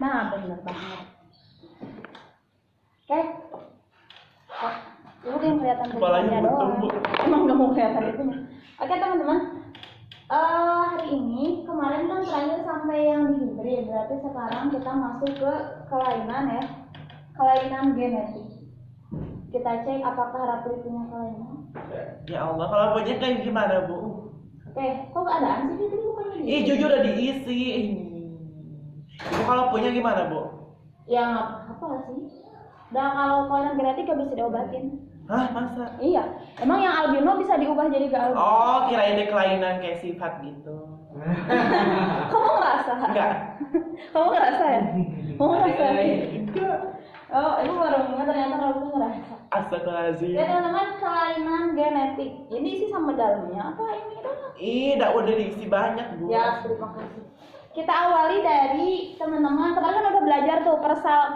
Nah, benar banget. Oke. Lu yang kelihatan Kepalanya bentuknya doang. Bu. Emang nggak mau kelihatan itunya. Oke teman-teman. Hari ini kemarin kan terakhir sampai yang di hibrid, berarti sekarang kita masuk ke kelainan ya, kelainan genetik. Kita cek apakah Rapli punya kelainan. Ya Allah, kalau punya kayak gimana Bu? Oke, kok keadaan sih tadi bukannya Ih, jujur udah diisi. Ibu kalau punya gimana Bu? Ya nggak apa sih. Dan kalau kelainan genetik gak bisa diobatin. Hah, masa? Iya, emang yang albino bisa diubah jadi gak albino? Oh, kirain dia kelainan kayak sifat gitu. Kamu ngerasa? Enggak. Kamu ngerasa ya? Kamu ngerasa? Enggak. Oh, ibu baru ingat ternyata kamu ngerasa. Astagfirullahaladzim. Ya teman-teman, kelainan genetik. Ini isi sama dalamnya apa ini doang? Ih, udah diisi banyak Bu. Ya, terima kasih. Kita awali dari teman-teman, kemarin kan udah belajar tuh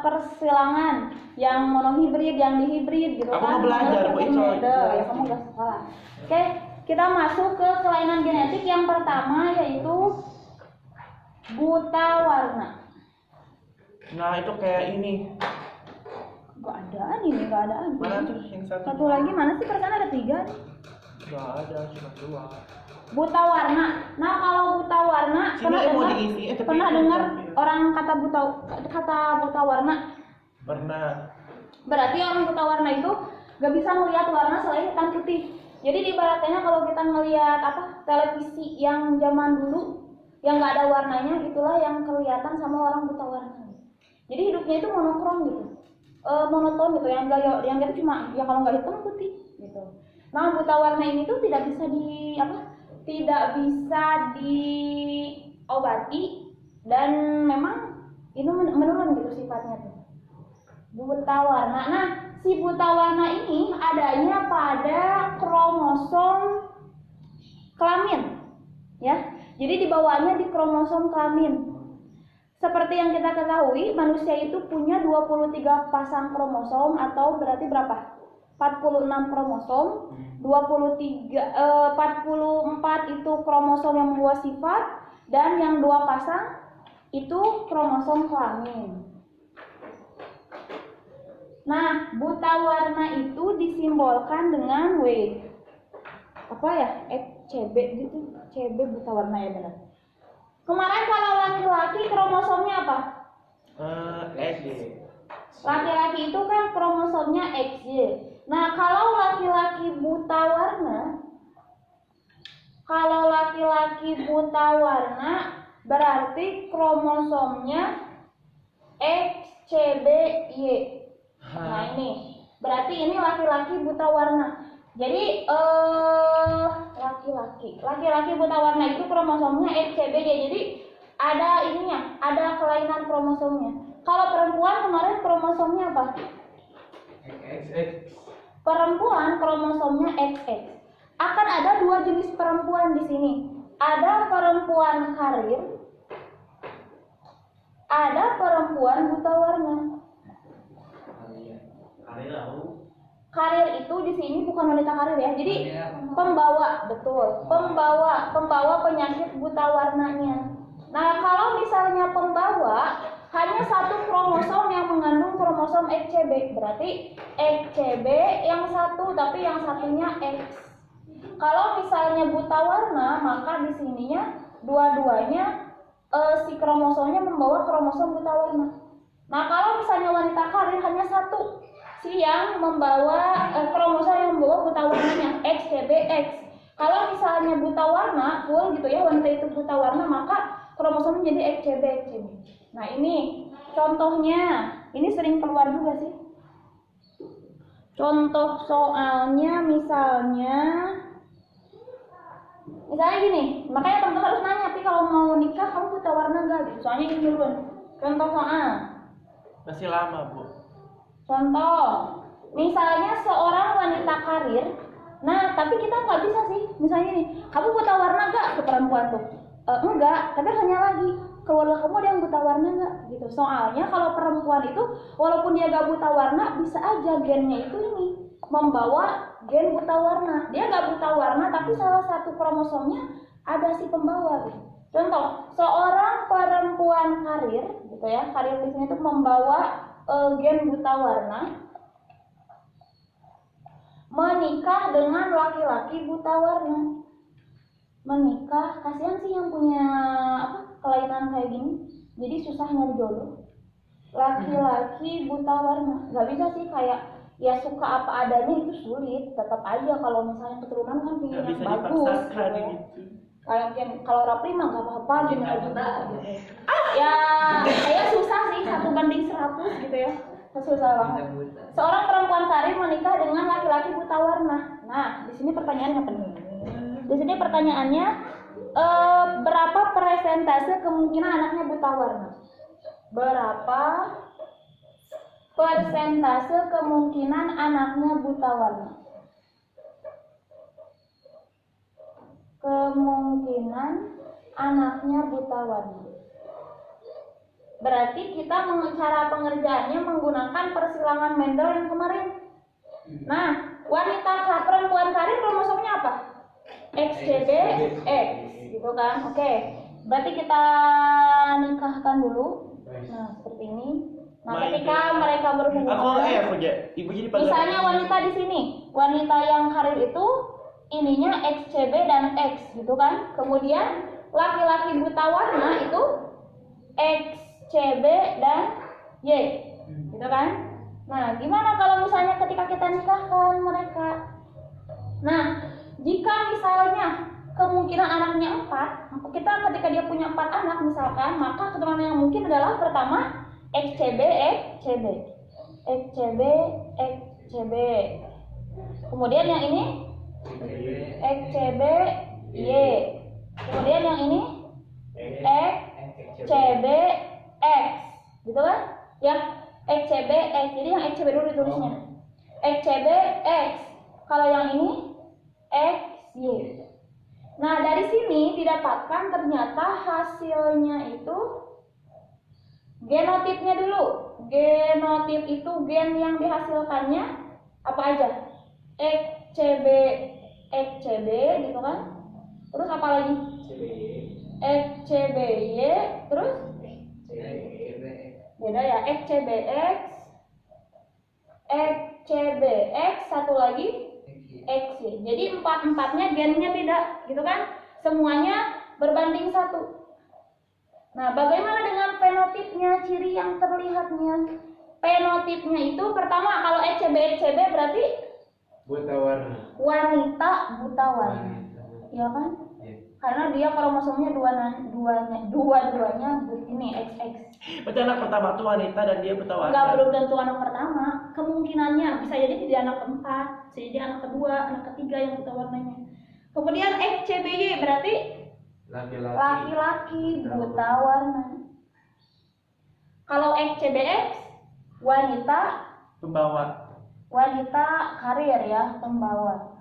persilangan yang monohibrid, yang dihibrid gitu Aku kan. mau belajar, Bu, itu. Ya, kamu gak sekolah. Oke, kita masuk ke kelainan genetik yang pertama yaitu buta warna. Nah, itu kayak ini. Gak ada. Mana tuh yang satu? Satu lagi mana sih? Perasaan ada 3 nih. Enggak ada, cuma 2. Buta warna. Nah, kalau buta warna Sini mau diisi, tapi pernah itu dengar bukan. orang kata buta warna? Pernah. Berarti orang buta warna itu gak bisa melihat warna selain hitam putih. Jadi ibaratnya kalau kita ngelihat televisi yang zaman dulu yang gak ada warnanya, itulah yang kelihatan sama orang buta warna. Jadi hidupnya itu monokrom gitu, monoton gitu, yang itu cuma ya kalau nggak hitam putih gitu. Nah, buta warna ini tuh tidak bisa diobati dan memang ini menurun gitu sifatnya tuh. Buta warna. Nah, si buta warna ini adanya pada kromosom kelamin, ya. Jadi dibawanya di kromosom kelamin. Seperti yang kita ketahui, manusia itu punya 23 pasang kromosom atau berarti berapa? 46 kromosom, 44 itu kromosom yang membawa sifat, dan yang 2 pasang itu kromosom kelamin. Nah, buta warna itu disimbolkan dengan W. Apa ya? CB gitu. CB buta warna ya benar. Kemarin kalau laki-laki kromosomnya apa? X. Laki-laki itu kan kromosomnya XY. Nah, kalau laki-laki buta warna, berarti kromosomnya XCBY. Nah, ini berarti ini laki-laki buta warna. Jadi laki-laki buta warna itu kromosomnya XCBY. Jadi ada ininya, ada kelainan kromosomnya. Kalau perempuan kemarin kromosomnya apa? XX. Perempuan kromosomnya XX. Akan ada 2 jenis perempuan di sini. Ada perempuan karir, ada perempuan buta warna. Karir itu di sini bukan wanita karir ya. Jadi pembawa, betul. Pembawa penyakit buta warnanya. Nah, kalau misalnya pembawa hanya 1 kromosom yang mengandung kromosom XCB, berarti XCB yang 1 tapi yang satunya X. Kalau misalnya buta warna, maka di sininya dua-duanya si kromosomnya membawa kromosom buta warna. Nah, kalau misalnya wanita karir hanya 1 si yang membawa kromosom yang membawa buta warnanya XCBX. Kalau misalnya buta warna full gitu ya, wanita itu buta warna, maka kromosomnya jadi XCB. Nah, ini contohnya. Ini sering keluar juga sih. Contoh soalnya misalnya gini, makanya teman-teman harus nanya, tapi kalau mau nikah kamu buta warna enggak gitu. Soalnya ini duluan. Contoh soal. Masih lama, Bu. Contoh, misalnya seorang wanita karir, nah tapi kita nggak bisa sih, misalnya nih, kamu buta warna nggak ke perempuan tuh? Enggak, tapi hanya lagi, keluarga kamu ada yang buta warna nggak? Gitu. Soalnya kalau perempuan itu, walaupun dia nggak buta warna, bisa aja gennya itu ini membawa gen buta warna. Dia nggak buta warna, tapi salah satu kromosomnya ada si pembawa. Gitu. Contoh, seorang perempuan karir, gitu ya, karir di sini tuh membawa gen buta warna, menikah dengan laki-laki buta warna. Menikah, kasihan sih yang punya kelainan kayak gini, jadi susah nyari jodoh. Laki-laki buta warna, nggak bisa sih kayak ya suka apa adanya, itu sulit. Tetap aja kalau misalnya keturunan kan Nggak pingin yang bisa bagus, dipaksakan gitu ya. gitu. Kalau Rapli mah nggak apa-apa, gimana juga gitu. Ya saya susah sih 1:100 gitu ya, susah banget. Seorang perempuan karir menikah dengan laki-laki buta warna. Nah, di sini pertanyaannya apa nih? Di sini pertanyaannya, berapa persentase kemungkinan anaknya buta warna? Berapa persentase kemungkinan anaknya buta warna? Kemungkinan anaknya buta warna. Berarti kita cara pengerjaannya menggunakan persilangan Mendel yang kemarin. Nah, perempuan karir kromosomnya apa? XCB X, gitu kan? Oke. Berarti kita nikahkan dulu. Nah, seperti ini. Nah, ketika mereka berhubungan, Ibu jadi panggil. misalnya wanita di sini, wanita yang karir itu ininya XCB dan X, gitu kan? Kemudian laki-laki buta warna itu XCB dan Y, gitu kan? Nah, gimana kalau misalnya ketika kita nikahkan mereka? Nah, jika misalnya kemungkinan anaknya 4, ketika dia punya 4 anak misalkan, maka keturunan yang mungkin adalah pertama XCB XCB, XCB XCB. Kemudian yang ini XCB Y. Kemudian yang ini XCB X, gitu kan? Ya, XCB X. Jadi yang XCB dulu ditulisnya. XCB X. Kalau yang ini XY. Nah, dari sini didapatkan ternyata hasilnya itu genotipnya dulu. Genotip itu gen yang dihasilkannya apa aja? XCB XCB, gitu kan? Terus apa lagi? XCBY, terus beda ya, XCBX, XCBX, satu lagi XY. Jadi empat-empatnya gennya beda, gitu kan? Semuanya berbanding 1. Nah, bagaimana dengan fenotipnya, ciri yang terlihatnya? Fenotipnya itu pertama, kalau XCB berarti Buta warna. wanita buta warna, ya kan? Karena dia kromosomnya dua-duanya ini XX. Berarti anak pertama tuh wanita dan dia buta warna. Enggak, belum tentu anak pertama. Kemungkinannya bisa jadi tidak anak keempat, bisa jadi anak kedua, anak ketiga yang buta warnanya. Kemudian XCBY berarti laki-laki buta warna. Kalau XCBX wanita karir ya, pembawa.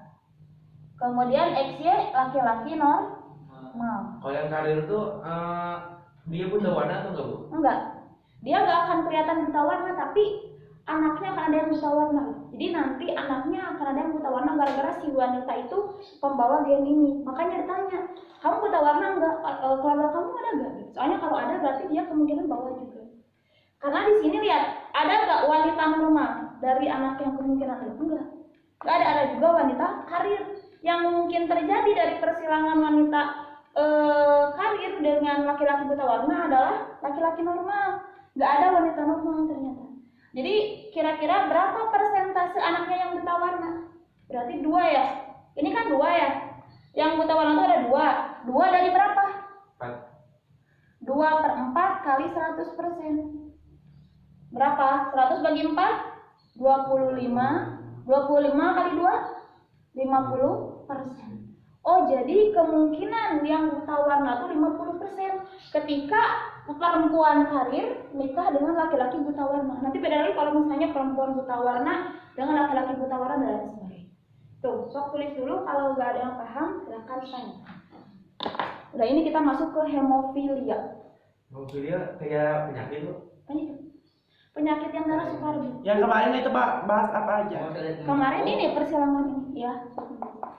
Kemudian XY laki-laki normal. Kalau yang karir tuh dia buta warna atau enggak, Bu? Enggak. Dia nggak akan kelihatan buta warna, tapi anaknya akan ada yang buta warna. Jadi nanti anaknya akan ada yang buta warna gara-gara si wanita itu pembawa gen ini. Makanya ditanya, kamu buta warna enggak? Keluarga kamu ada enggak? Soalnya kalau ada berarti dia kemungkinan bawa juga. Karena di sini lihat, ada nggak wanita normal dari anak yang kemungkinan itu? Enggak. Nggak ada juga wanita karir. Yang mungkin terjadi dari persilangan wanita karir dengan laki-laki buta warna adalah laki-laki normal. Nggak ada wanita normal ternyata. Jadi kira-kira berapa persentase anaknya yang buta warna? Berarti 2 ya. Ini kan 2 ya. Yang buta warna itu ada 2. 2 dari berapa? 4. 2/4 kali 100%. Berapa? 100 bagi 4? 25. 25 kali 2? 50%. Oh, jadi kemungkinan yang buta warna itu 50% ketika perempuan karir nikah dengan laki-laki buta warna. Nanti beda lagi kalau misalnya perempuan buta warna dengan laki-laki buta warna dan lain sebagainya. Tuh, sok tulis dulu, kalau nggak ada yang paham silakan tanya. Udah, ini kita masuk ke hemofilia. Hemofilia kayak penyakit, Bu? Penyakit yang darah sukar. Yang kemarin itu bahas apa aja? Kemarin ini persilangan ini ya.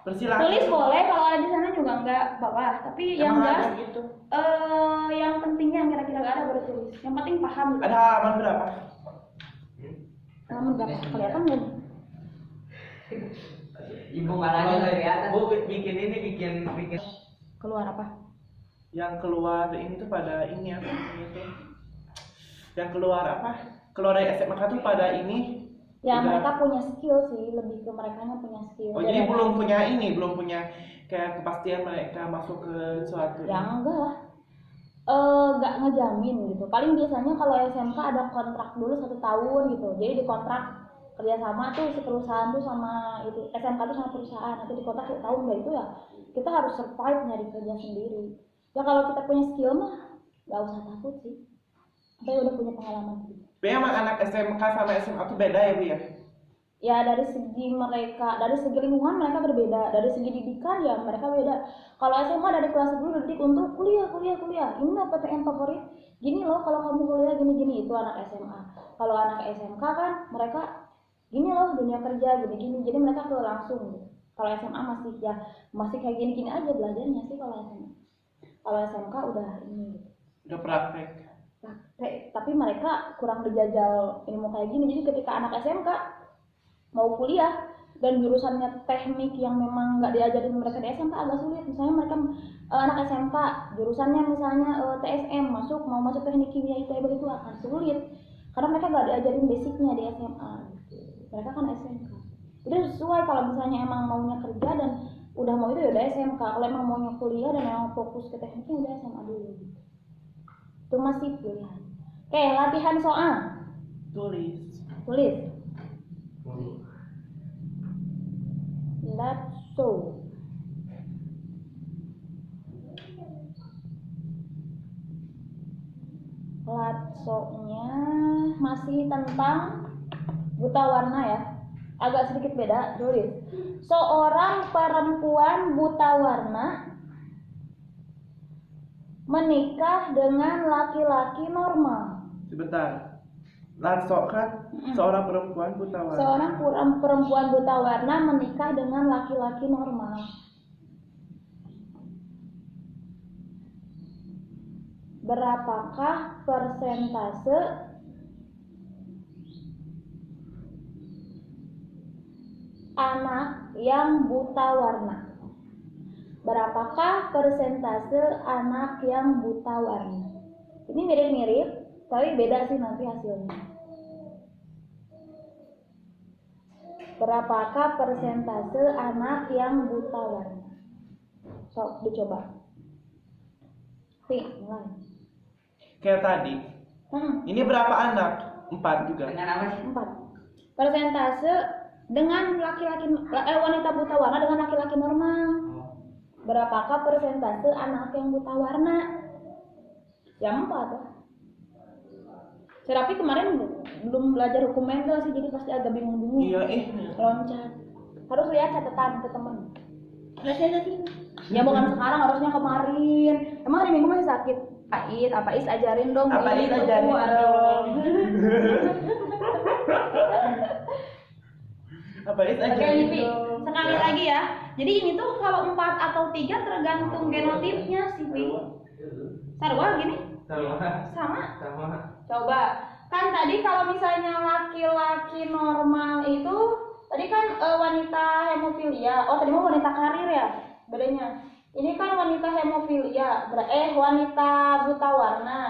Persilahkan. Tulis boleh, kalau ada di sana juga enggak apa-apa. Tapi yang Emang jelas ada gitu. yang pentingnya yang kira-kira nggak ada baru tulis. Yang penting paham. Gitu. Ada halaman berapa? Halaman berapa? Kelihatan nggak? Ibu malah nggak kelihatan. Bu bikin ini bikin Keluar apa? Yang keluar ini tuh pada ini apa namanya tuh? Yang keluar apa? Keluar dari SMK tuh pada ini. Ya udah- mereka punya skill sih, lebih ke merekanya punya skill. Oh jadi belum punya kayak kepastian mereka masuk ke suatu. Ya enggak lah. Nggak ngejamin gitu. Paling biasanya kalau SMK ada kontrak dulu 1 tahun gitu. Jadi di kontrak kerjasama tuh si perusahaan tuh sama itu SMK tuh sama perusahaan. Nanti di kontrak 1 tahun udah itu ya kita harus survive nyari kerja sendiri. Ya kalau kita punya skill mah nggak usah takut sih. Kita udah punya pengalaman gitu. Tapi emang anak SMK sama SMA tuh beda ya Bu ya? Ya dari segi mereka, dari segi lingkungan mereka berbeda, dari segi didikan ya mereka beda. Kalau SMA dari kelas 10 didik untuk kuliah. Ini PTN favorit. Gini loh kalau kamu kuliah gini itu anak SMA. Kalau anak SMK kan mereka gini loh dunia kerja gini. Jadi mereka ke langsung gitu. Kalau SMA masih kayak gini aja belajarnya sih kalau SMA. Kalau SMK udah ini gitu. Udah praktek. Tapi mereka kurang dijajal ilmu kayak gini. Jadi ketika anak SMK mau kuliah dan jurusannya teknik yang memang nggak diajarin mereka di SMK agak sulit. Misalnya mereka anak SMK jurusannya misalnya TSM mau masuk teknik kimia ITB itu akan sulit karena mereka nggak diajarin basicnya di SMA gitu. Mereka kan SMK. Jadi sesuai kalau misalnya emang maunya kerja dan udah mau itu ya udah SMK. Kalau emang maunya kuliah dan emang fokus ke tekniknya udah SMA dulu gitu. Itu masih pilihan. Oke, latihan soal. Tulis. Let's show. Latsonya masih tentang buta warna ya. Agak sedikit beda, tulis. Seorang perempuan buta warna menikah dengan laki-laki normal. Sebentar. Latso kan seorang perempuan buta warna. Seorang perempuan buta warna menikah dengan laki-laki normal. Berapakah persentase anak yang buta warna? Berapakah persentase anak yang buta warna? Ini mirip-mirip, tapi beda sih nanti hasilnya. Berapakah persentase anak yang buta warna? Sok dicoba. Mulai. Kayak tadi. Ini berapa anak? 4 juga. Dengan apa sih? 4. Persentase dengan laki-laki wanita buta warna dengan laki-laki normal. Berapakah persentase anak yang buta warna? Ya 4. Serapi kemarin belum belajar hukum mental sih, jadi pasti agak bingung-bingung. Iya, Loncat. Harus lihat catatan ke temen. Ya bukan sekarang, harusnya kemarin. Emang hari Minggu masih sakit? Apa Is ajarin dong. Apa Is Ini ajarin tuh, dong. Apa Is Oke, ajarin Livi, dong. sekali lagi ya. Jadi ini tuh kalau 4 atau 3 tergantung genotipnya sih, Vi. Sarwa gini? Sama. Coba. Kan tadi kalau misalnya laki-laki normal itu tadi kan wanita hemofilia. Oh, tadi mau wanita karir ya? Bedanya. Ini kan wanita hemofilia, wanita buta warna.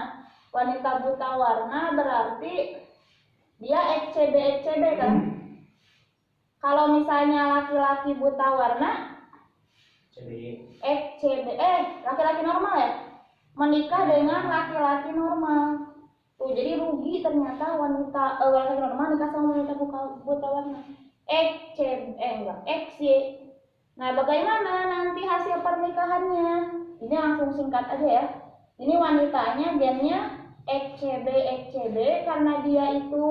Wanita buta warna berarti dia XCB kan? Kalau misalnya laki-laki buta warna laki-laki normal ya? Menikah dengan laki-laki normal. Tuh, jadi rugi ternyata wanita laki-laki normal nikah sama wanita buta warna. XY. Nah, bagaimana nanti hasil pernikahannya? Ini langsung singkat aja ya. Ini wanitanya gennya XCB karena dia itu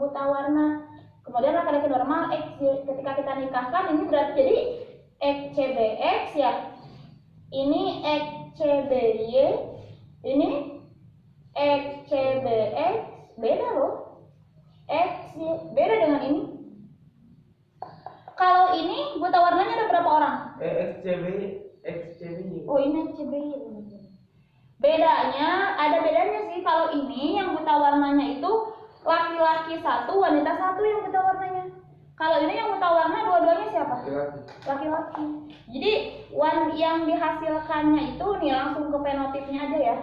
buta warna. Kemudian laki-laki normal XY. Ketika kita nikahkan ini berarti jadi XCBX ya. Ini XCBY, ini XCBX, beda loh. X beda dengan ini. kalau ini buta warnanya ada berapa orang? XCB. Oh ini CBY. Ada bedanya sih. Kalau ini yang buta warnanya itu laki-laki satu, wanita satu yang buta warnanya. Kalau ini yang buta warna dua-duanya siapa? Laki-laki. Jadi yang dihasilkannya itu nih langsung ke fenotipnya aja ya.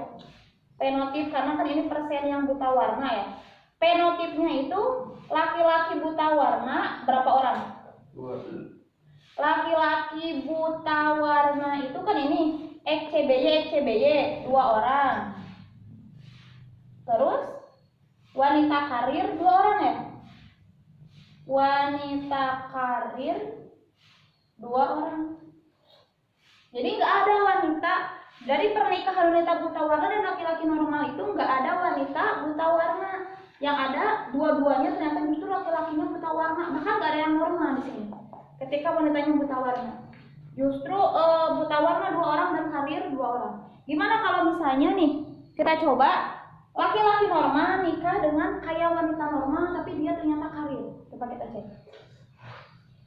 Fenotip karena kan ini persen yang buta warna ya. Fenotipnya itu laki-laki buta warna berapa orang? 2. Laki-laki buta warna itu kan ini XCBY 2 orang. Terus wanita karir 2 orang ya? Wanita karir 2 orang. Jadi nggak ada wanita dari pernikahan wanita buta warna dan laki-laki normal itu nggak ada wanita buta warna. Yang ada dua-duanya ternyata justru laki-lakinya buta warna. Maka nggak ada yang normal di sini. Ketika wanitanya buta warna, justru buta warna 2 orang dan karir 2 orang. Gimana kalau misalnya nih kita coba laki-laki normal nikah dengan kayak wanita normal tapi dia ternyata karir. Coba kita cek.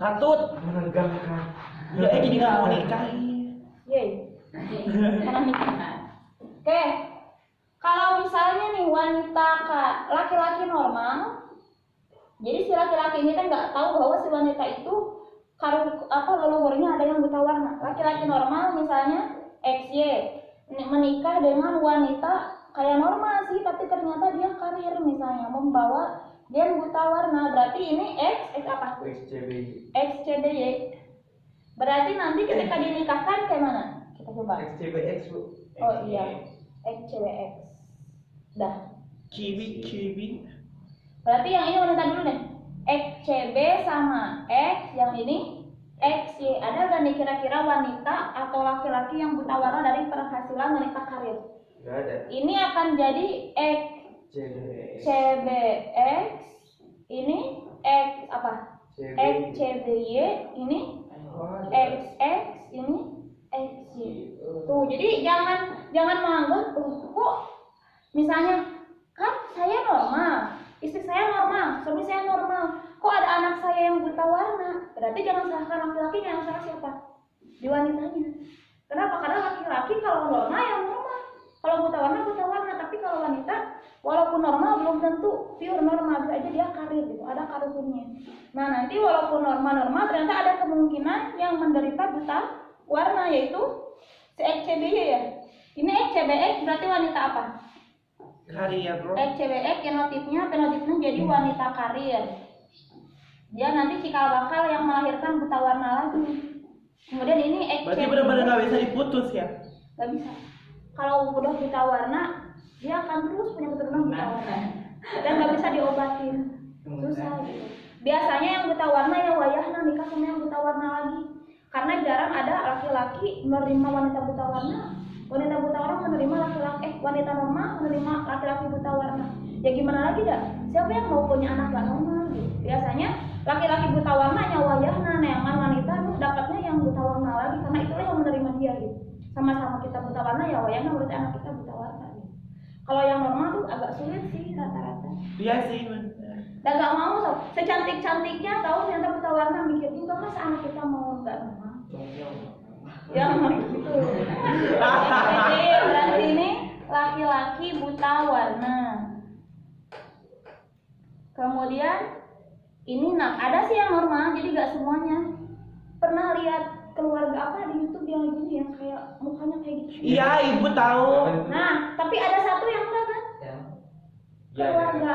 Tatut. Menegangkan. Ya jadi nggak mau nikahin. Yeay. Karena nikah. Oke. Kalau misalnya nih laki-laki normal, jadi si laki-laki ini kan nggak tahu bahwa si wanita itu leluhurnya ada yang buta warna. Laki-laki normal misalnya XY menikah dengan wanita kayak normal sih, tapi ternyata dia karir misalnya membawa gen buta warna. Berarti ini X apa? XCBY. Berarti nanti ketika dinikahkan kayak mana? Kita coba. XCBX Bu. Oh iya, XCBX. Dah. Cibi. Berarti yang ini wanita dulu nih. XCB sama X, yang ini XY. Ada nggak nih kira-kira wanita atau laki-laki yang buta warna dari penghasilan wanita karir? Nggak ada. Ini akan jadi XCBX. Ini X apa? XCBY. Ini XX. Ini XY. Tuh, jadi jangan menganggap kok misalnya kan saya normal, istri saya normal, suami saya normal, kok ada anak saya yang buta warna? Berarti jangan salahkan laki-laki, yang salah siapa? Di wanitanya. Kenapa? Karena laki-laki kalau normal ya normal, kalau buta warna, tapi kalau wanita walaupun normal belum tentu pure normal, bisa aja dia karir gitu, ada karirnya. Nah nanti walaupun normal ternyata ada kemungkinan yang menderita buta warna, yaitu si XCBY ya. Ini XCBX berarti wanita apa? Karir. XCBX penotipnya jadi wanita karir. Dia nanti cikal bakal yang melahirkan buta warna lagi. Kemudian ini XCBY. Berarti benar-benar nggak bisa diputus ya? Gak bisa. Kalau udah buta warna, dia akan terus punya keturunan buta warna dan nggak bisa diobatin. Susah gitu. Biasanya yang buta warna ya wayahna nikah sama yang buta warna lagi. Karena jarang ada laki-laki menerima wanita buta warna. Wanita buta warna menerima wanita normal menerima laki-laki buta warna. Ya gimana lagi dah? Siapa yang mau punya anak gak normal gitu? Biasanya laki-laki buta warna wayahna neangan wanita tuh dapatnya yang buta warna lagi, karena itulah yang menerima dia gitu. Sama-sama kita buta warna ya wayahna berarti anak kita buta warna gitu. Kalau yang normal tuh agak sulit sih rata-rata. Iya sih. Dan gak mau secantik-cantiknya tahu ternyata buta warna, mikir juga mas anak kita mau gak normal. Ya gitu. Jadi berarti ini laki-laki buta warna. Kemudian ini ada sih yang normal, jadi gak semuanya. Pernah lihat keluarga apa di YouTube yang gini yang kayak mukanya kayak gitu? Iya, ibu tahu. Nah, tapi ada satu yang enggak kan? Keluarga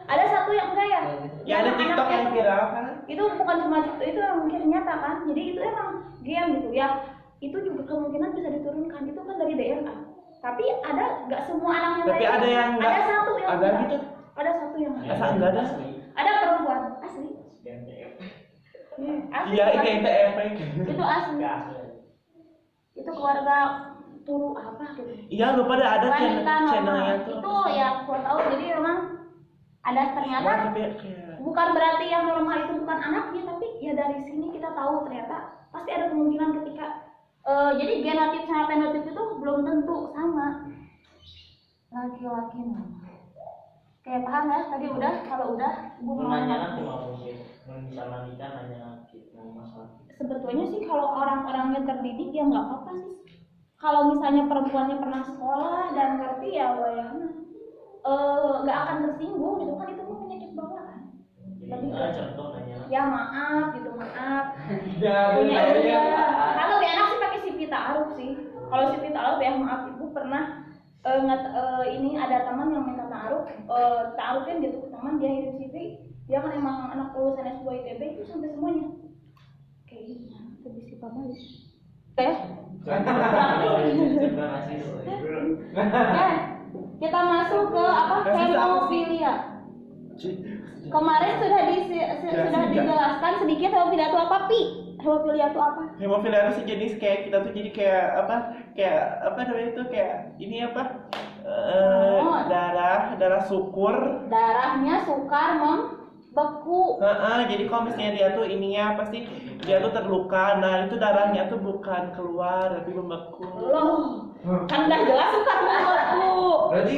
ada satu yang enggak ya? Ya ada TikTok yang viral kan? Itu bukan cuma itu yang mungkin nyata kan? Jadi itu emang game gitu ya. Itu juga kemungkinan bisa diturunkan, itu kan dari DNA. Tapi ada nggak semua anaknya? Tapi ada yang nggak. Ada satu yang ada enggak. gitu. Ada satu yang enggak. Masa enggak ada? Ada perempuan asli. Asli. Iya, asli. ITF. Itu asli. Itu keluarga Turu apa gitu. Iya, lupa ada wanita channelnya normal. tuh. Itu ya kurang tahu, jadi memang ada ternyata. Bukan berarti yang normal itu bukan anaknya, tapi ya dari sini kita tahu ternyata pasti ada kemungkinan ketika jadi genotip sama fenotip itu belum tentu sama. Laki-laki normal. Oke, paham ya? Tadi udah, kalau udah ibu mau nanya nanti mau mungkin misalnya kita nanya Sebetulnya sih kalau orang-orangnya terdidik ya nggak apa-apa sih. Kalau misalnya perempuannya pernah sekolah dan ngerti ya nggak akan tersinggung gitu kan, itu kan penyakit bawaan. Lebih ke ya maaf gitu, maaf. Punya ibu ya. Kalau lebih enak sih pakai CV ta'aruf sih. Kalau CV ta'aruf ya maaf ibu pernah ini ada teman yang minta ta'arufin gitu ke teman, dia hidup CV, dia kan emang anak lulusan S2 ITB itu sampai semuanya. Kayak ini, lebih sifat balik. Oke. Kita masuk ke apa? Hemofilia. Kemarin sudah dijelaskan sedikit hemofilia itu apa, Pi? Hemofilia itu apa? Hemofilia itu sejenis kayak kita tuh jadi kayak apa namanya itu kayak ini apa? Darah sukur. Darahnya sukar membeku. Jadi kalau misalnya dia tuh ininya pasti dia tuh terluka, nah itu darahnya tuh bukan keluar tapi membeku. Loh, kan udah jelas sukar membeku. Berarti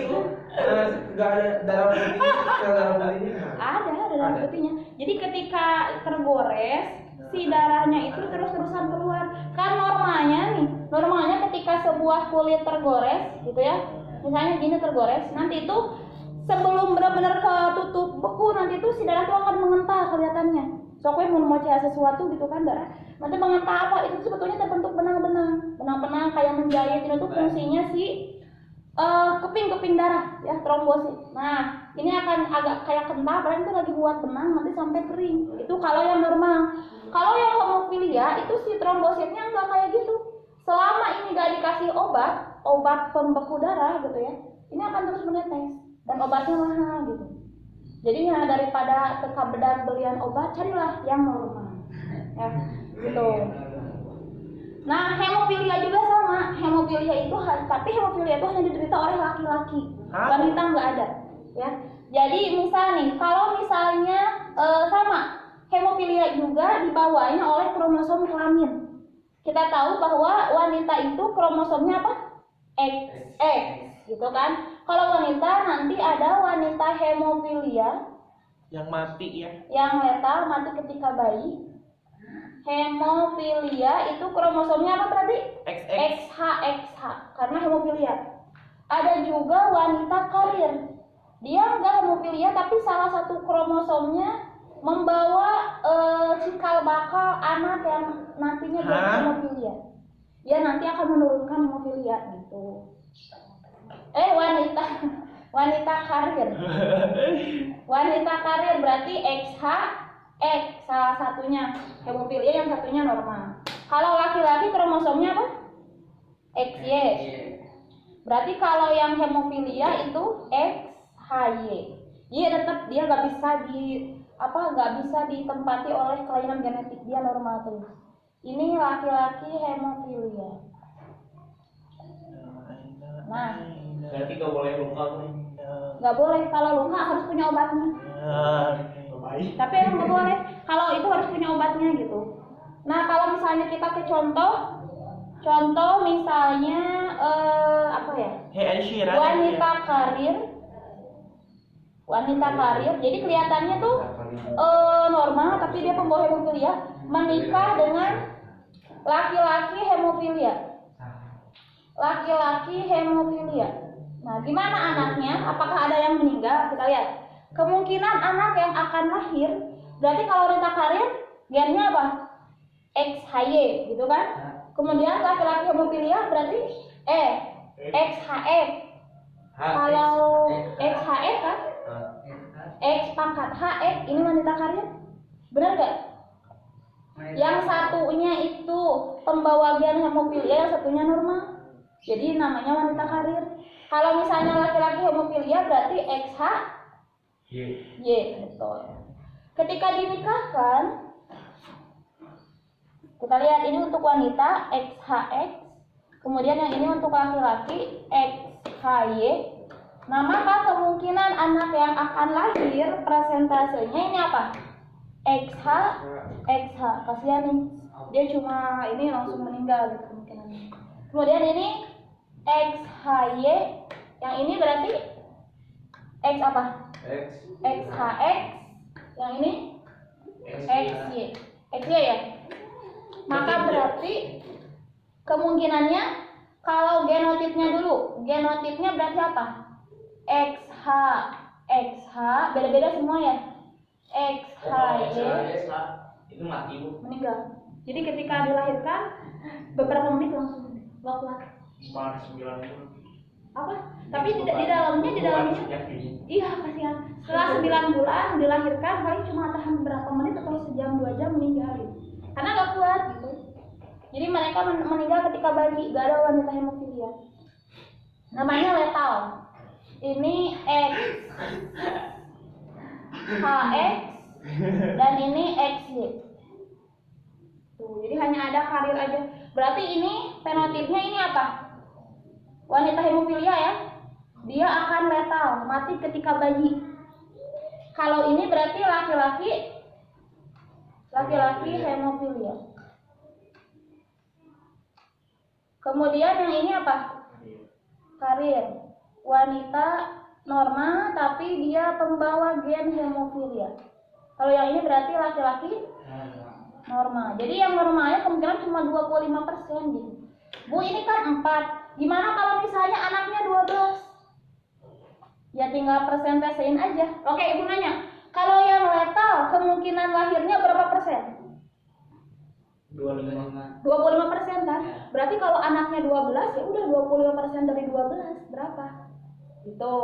nggak ada darah putih, darah putihnya? Ada darah putihnya. Jadi ketika tergores, si darahnya itu terus-terusan keluar. Kan normalnya ketika sebuah kulit tergores gitu ya, misalnya gini tergores, nanti itu sebelum benar-benar ketutup beku, nanti itu si darah itu akan mengental kelihatannya. Sokwe mau cahaya sesuatu gitu kan darah, nanti mengental apa? Itu sebetulnya terbentuk benang-benang kayak menjahit. Itu tuh fungsinya si keping darah ya, trombosit. Nah ini akan agak kayak kental, padahal itu lagi buat benang nanti sampai kering. Itu kalau yang normal. Kalau yang hemofilia itu si trombositnya nggak kayak gitu. Selama ini nggak dikasih obat pembeku darah gitu ya, ini akan terus menetes dan obatnya mahal gitu. Jadinya daripada kebedan belian obat, carilah yang normal ya gitu. Nah hemofilia juga sama. Hemofilia itu tapi hemofilia itu hanya diderita oleh laki-laki, wanita nggak ada ya. Jadi misal nih, kalau misalnya sama hemofilia juga dibawain oleh kromosom kelamin. Kita tahu bahwa wanita itu kromosomnya apa? XX gitu kan. Kalau wanita nanti ada wanita hemofilia yang mati ya, yang letal, mati ketika bayi. Hemofilia itu kromosomnya apa berarti? XH karena hemofilia. Ada juga wanita karir, dia enggak hemofilia tapi salah satu kromosomnya membawa cikal bakal anak yang nantinya jadi hemofilia. Dia nanti akan menurunkan hemofilia gitu. Wanita karir. Wanita karir berarti XH salah satunya hemofilia, yang satunya normal. Kalau laki-laki kromosomnya apa? XY. Berarti kalau yang hemofilia itu XHY. Dia nggak bisa ditempati oleh kelainan genetik, dia normal terus. Ini laki-laki hemofilia. Nah, berarti nggak boleh luka nih. Nggak boleh, kalau luka harus punya obatnya. Tapi yang nggak boleh, kalau itu harus punya obatnya gitu. Nah kalau misalnya kita ke contoh misalnya wanita karir, jadi kelihatannya tuh normal tapi dia pembawa hemofilia, menikah dengan laki-laki hemofilia. Nah gimana anaknya? Apakah ada yang meninggal? Kita lihat. Kemungkinan anak yang akan lahir, berarti kalau wanita karir gennya apa? XHY gitu kan? Kemudian laki-laki hemofilia berarti XHX. Kalau XHX kan? X pangkat HX, ini wanita karir. Benar gak? Yang satunya itu pembawa gen hemofilia, yang satunya normal. Jadi namanya wanita karir. Kalau misalnya laki-laki hemofilia berarti XHY, betul. Ketika dinikahkan, kita lihat ini untuk wanita XHX, kemudian yang ini untuk laki-laki XHY. Nah maka kemungkinan anak yang akan lahir presentasenya ini apa? XH. Kasihan nih, dia cuma ini langsung meninggal gitu kemungkinannya. Kemudian ini XHY, yang ini berarti X apa? XHX, yang ini XY. XY ya. Maka berarti kemungkinannya kalau genotipnya dulu, genotipnya berarti apa? XH beda-beda semua ya. XHY itu mati bu. meninggal. Jadi ketika dilahirkan beberapa menit langsung wafat. 9 Apa? Tapi di dalamnya iya kasihan. Setelah 9 bulan dilahirkan paling cuma tahan beberapa menit atau sejam 2 jam meninggal gitu. Karena nggak kuat gitu. Jadi mereka meninggal ketika bayi, gak ada wanita hemofilia. Namanya letal. Ini X HX dan ini XY. Tuh, jadi hanya ada karir aja. Berarti ini fenotipnya ini apa? Wanita hemofilia ya. Dia akan letal, mati ketika bayi. Kalau ini berarti laki-laki hemofilia. Kemudian yang ini apa? Karir. Wanita norma tapi dia pembawa gen hemofilia. Kalau yang ini berarti laki-laki norma. Jadi yang normalnya kemungkinan cuma 25% gitu. Bu, ini kan 4. Gimana kalau misalnya anaknya 12? Ya tinggal persentasenya aja. Oke, Ibu nanya. Kalau yang letal kemungkinan lahirnya berapa persen? 25% kan? Berarti kalau anaknya 12 ya udah 25% dari 12 berapa? Gitu.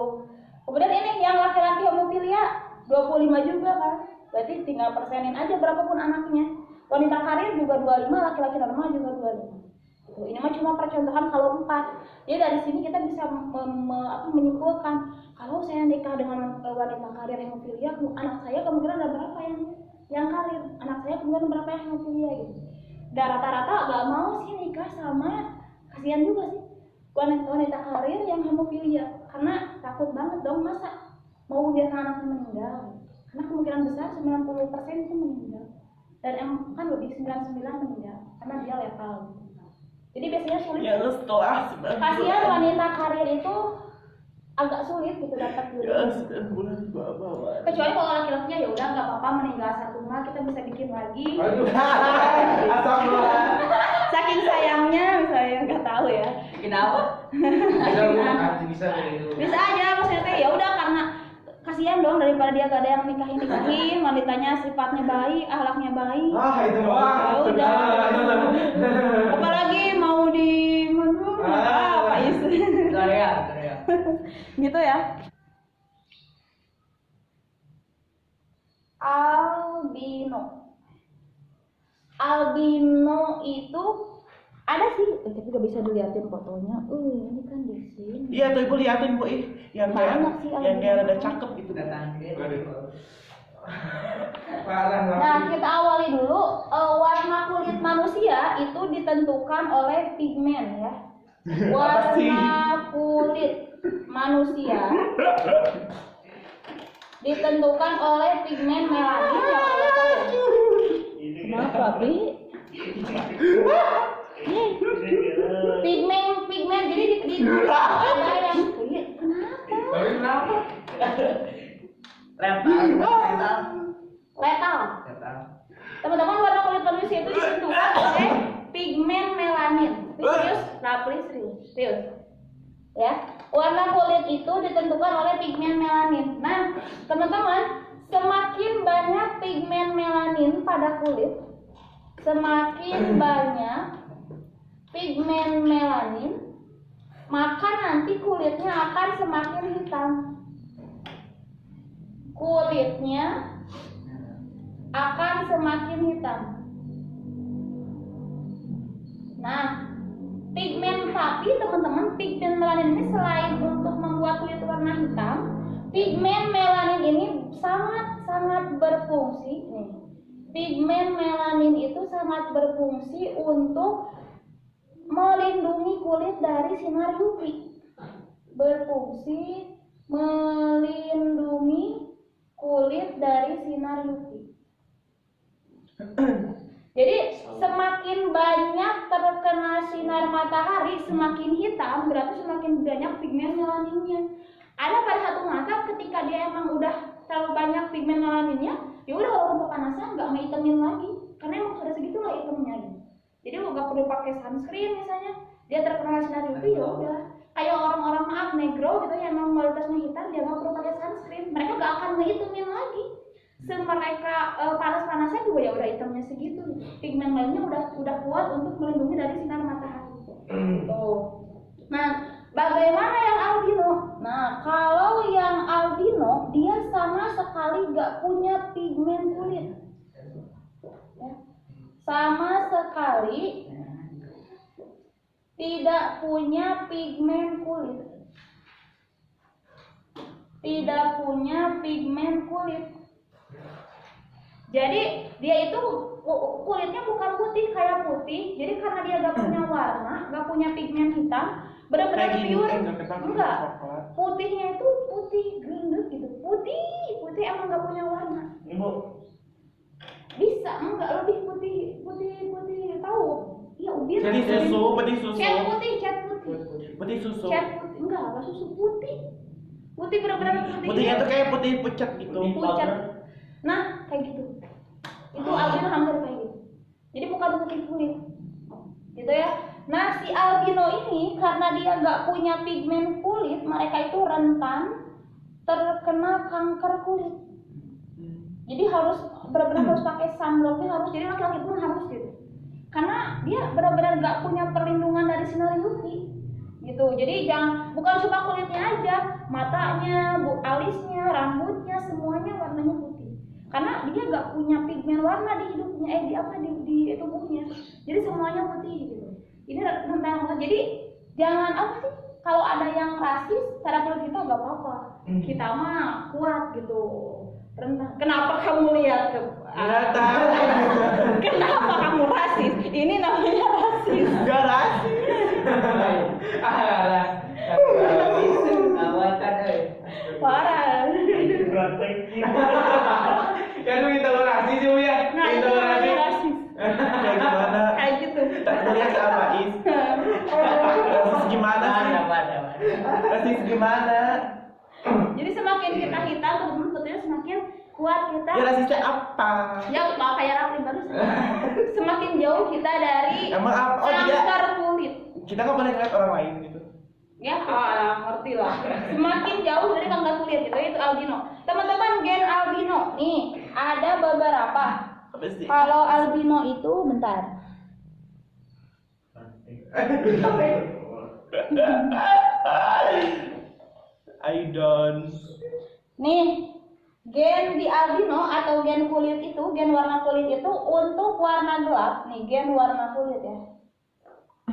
Kemudian ini yang laki-laki hemofilia 25 juga kan? Berarti tinggal persenin aja berapapun anaknya. Wanita karir juga 25, laki-laki normal juga 25. Ini mah cuma percontohan kalau 4. Jadi dari sini kita bisa menyimpulkan kalau saya nikah dengan wanita karir hemofilia, anak saya kemungkinan ada berapa yang karir, anak saya kemungkinan berapa yang hemofilia gitu. Dan rata-rata gak mau sih nikah sama, kasihan juga sih wanita karir yang hemofilia karena takut banget dong masa mau biarkan anaknya meninggal. Karena kemungkinan besar 90% itu meninggal. Dan kan lebih 99 meninggal karena dia letal. Jadi biasanya sulit. Ya lu setelah 9 Kasihan wanita karir itu agak sulit gitu dapat dulu. Ya 9 bulan bawa. Kecuali kalau laki-lakinya ya udah nggak apa-apa meninggal satu mah kita bisa bikin lagi. Aduh. Astagfirullah. Saking sayangnya misalnya nggak tahu ya. Kenapa? Bisa gitu. Bisa aja maksudnya teh ya udah karena kasihan dong daripada dia gak ada yang nikahin wanitanya sifatnya baik, akhlaknya baik. Itu doang. Ya udah. Apalagi mau di apa isu. Korea. Gitu ya. Albino itu ada sih, tapi gak bisa dilihatin fotonya. Ini kan di sini. Iya tuh Ibu liatin Bu, yang kayak Banyak sih yang kayak rada cakep gitu. Datang ke. Parah Nah, kita awali dulu. Warna kulit manusia itu ditentukan oleh pigmen ya. Warna kulit manusia ditentukan oleh pigmen melanin yang kalau tahu. Kenapa, Bi? Pigmen jadi di ada yang kenapa? Tapi kenapa? Letal. Teman-teman, warna kulit manusia itu ditentukan oleh pigmen melanin. Serius? Serius. Ya, warna kulit itu ditentukan oleh pigmen melanin. Nah, teman-teman, semakin banyak pigmen melanin pada kulit, semakin banyak pigmen melanin, maka nanti kulitnya akan semakin hitam. Kulitnya akan semakin hitam. Nah, tapi teman-teman, pigmen melanin ini selain untuk membuat kulit warna hitam, pigmen melanin ini sangat berfungsi nih. Pigmen melanin itu sangat berfungsi untuk melindungi kulit dari sinar UV. Berfungsi melindungi kulit dari sinar UV. Jadi semakin banyak terkena sinar matahari, semakin hitam, berarti semakin banyak pigmen melaninnya. Ada pada satu mata ketika dia emang udah terlalu banyak pigmen melaninnya, ya udah walaupun kepanasan nggak ngehitamin lagi. karena emang sudah segitu lah hitamnya gitu. Jadi lo nggak perlu pakai sunscreen misalnya, dia terkena sinar UV ya udah. Kayak orang-orang maaf negro gitu yang emang mayoritasnya hitam, dia nggak perlu pakai sunscreen, mereka nggak akan ngehitumin lagi. Mereka panas-panasnya juga ya udah hitamnya segitu. Pigmen lainnya udah kuat untuk melindungi dari sinar matahari. Tuh. Nah, bagaimana yang albino? Nah, kalau yang albino dia sama sekali nggak punya pigmen kulit. Ya. Sama sekali tidak punya pigmen kulit. Tidak punya pigmen kulit. Jadi dia itu kulitnya bukan putih kayak putih. Jadi karena dia gak punya warna, gak punya pigmen hitam, benar-benar pure. Enggak. Putihnya itu putih gendut gitu. Putih emang gak punya warna. Ibu. Bisa enggak lebih putih tahu? Iya ubin. Jadi susu, putih susu. Cat putih. Putih susu. Cat putih enggak susu putih. Putih benar-benar putih. Putihnya tuh kayak putih pucat gitu. Pucat. Nah, kayak gitu. Itu albino hampir kayak gitu. Jadi bukan putih kulit. Gitu ya. Nah, si albino ini karena dia nggak punya pigmen kulit, mereka itu rentan terkena kanker kulit. Jadi harus benar-benar harus pakai sunblocknya harus. Jadi laki-laki pun harus gitu. Karena dia benar-benar nggak punya perlindungan dari sinar UV. Gitu. Jadi bukan cuma kulitnya aja, matanya, alisnya, rambutnya, semuanya warnanya putih. Karena dia nggak punya pigmen warna di hidupnya, di tubuhnya. Jadi semuanya putih gitu. Ini tentang banget. Jadi jangan apa sih? Kalau ada yang rasis, cara kulit kita nggak apa-apa. Kita mah kuat gitu. Kenapa kamu lihat ke? Kenapa kamu rasis? Ini namanya rasis. Gak rasis. Parah. Kan lu intolerasi sih Bu ya. Nah, itu namanya rasis. Kayak gimana? Kayak gitu. Lihat apa Is? Rasis gimana sih? Rasis gimana? Jadi semakin kita hitam, teman-teman sebetulnya semakin kuat kita. Ya rasisnya apa? Ya kayak Rafli bagus. Semakin jauh kita dari Emang apa? Oh dia. kanker kulit. Kita nggak boleh ngeliat orang lain gitu. Ya, ngerti lah. Semakin jauh dari kanker kulit gitu, itu albino. Teman-teman, gen albino nih ada beberapa. Apa sih? Kalau albino itu bentar. I don't. Nih, gen di albino atau gen kulit itu, gen warna kulit itu untuk warna gelap. Nih, gen warna kulit ya.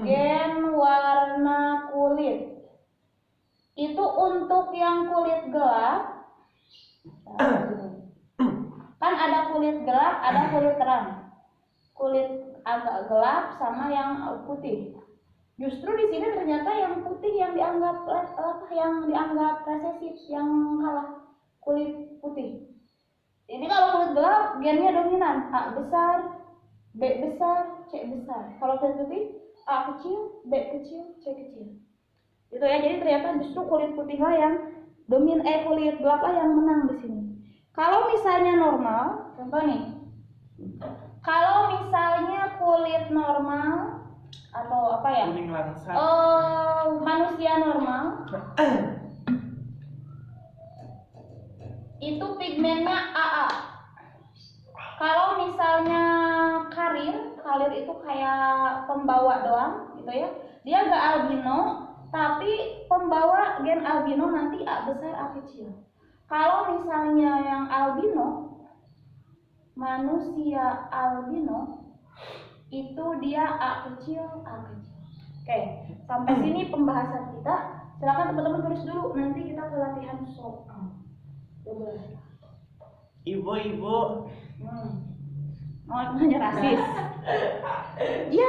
Gen warna kulit itu untuk yang kulit gelap. Kan ada kulit gelap, ada kulit terang. Kulit agak gelap sama yang putih. Justru di sini ternyata yang putih yang dianggap resesif, yang kalah kulit putih. Ini kalau kulit gelap gennya dominan, A besar, B besar, C besar. Kalau kulit putih A kecil, B kecil, C kecil. Gitu ya. Jadi ternyata justru kulit putihlah yang kulit gelaplah yang menang di sini. Kalau misalnya normal, contoh nih. Kalau misalnya kulit normal atau apa ya? Kuning langsat. Manusia normal itu pigmennya AA. Kalau misalnya karir itu kayak pembawa doang gitu ya. Dia nggak albino, tapi pembawa gen albino nanti A besar A kecil. Kalau misalnya yang albino, manusia albino itu dia A kecil A kecil. Oke, sampai sini pembahasan kita. Silakan teman-teman tulis dulu, nanti kita ke latihan soal. Coba. Ibu. Mau nanya rasis? Iya,